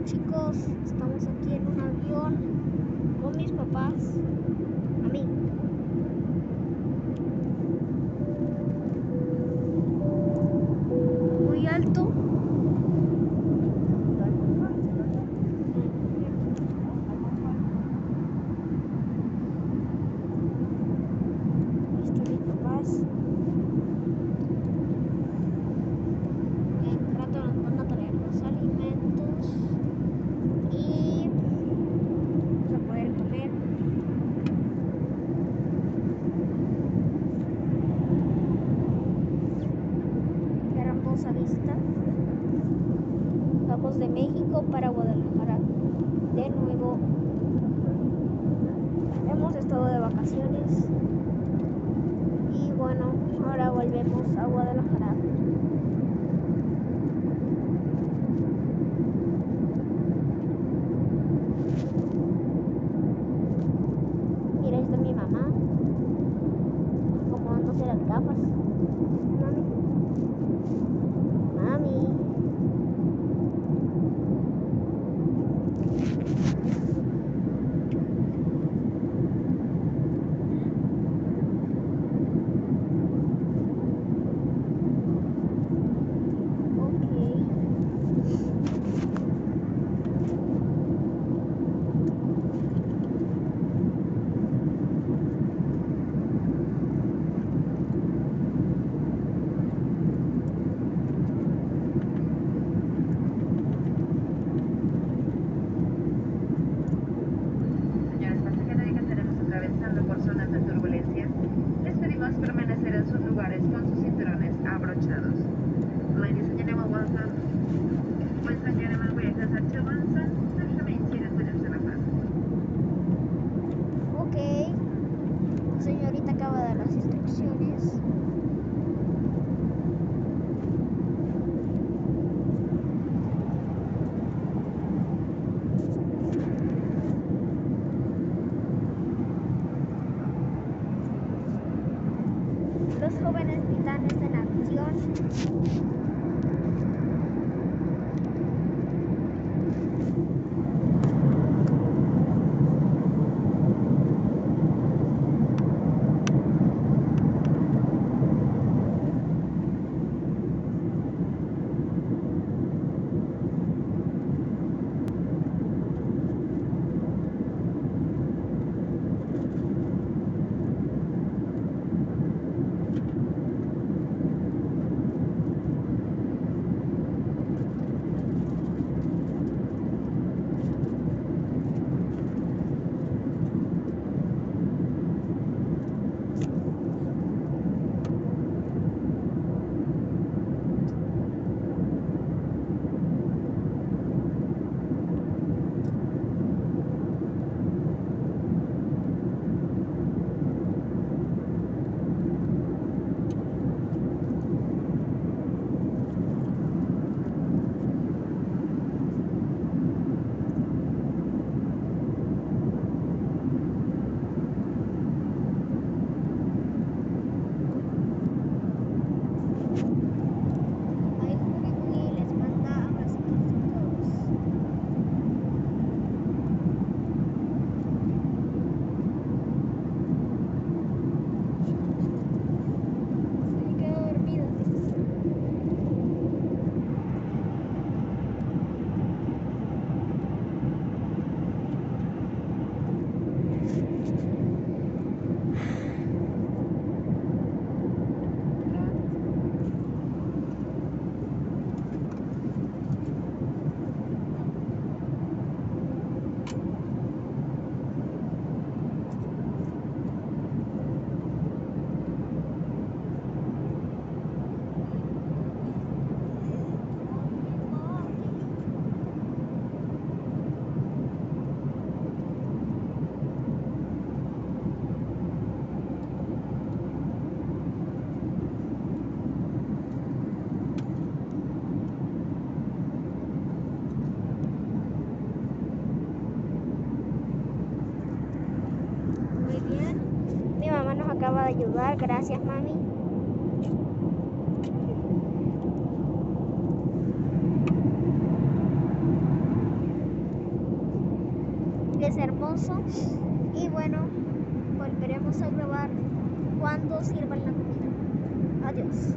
chicos, estamos aquí en un avión con mis papás, a mí. Muy alto. Están mis papás. En un rato nos van a traer los alimentos y vamos a poder comer. Qué hermosa vista. Vamos de México para Guadalajara. De nuevo. Hemos estado de vacaciones. Y bueno, ahora volvemos a Guadalajara. Mira, ahí está mi mamá acomodándose las gafas. Mami. Mami. Señores pasajeros, ya que estaremos atravesando por zonas de turbulencia, les pedimos permanecer en sus lugares con sus cinturones abrochados. Ladies and gentlemen, welcome. Ladies and gentlemen, we exit to Manson. Please remain seated with your seatbelt. Ok. La señorita acaba de dar las instrucciones. Los jóvenes titanes en acción. Les manda abracitos a todos. Se quedó dormido. Muy bien. Mi mamá nos acaba de ayudar. Gracias, mami. es hermoso. Y bueno, volveremos a grabar cuando sirvan la comida. Adiós.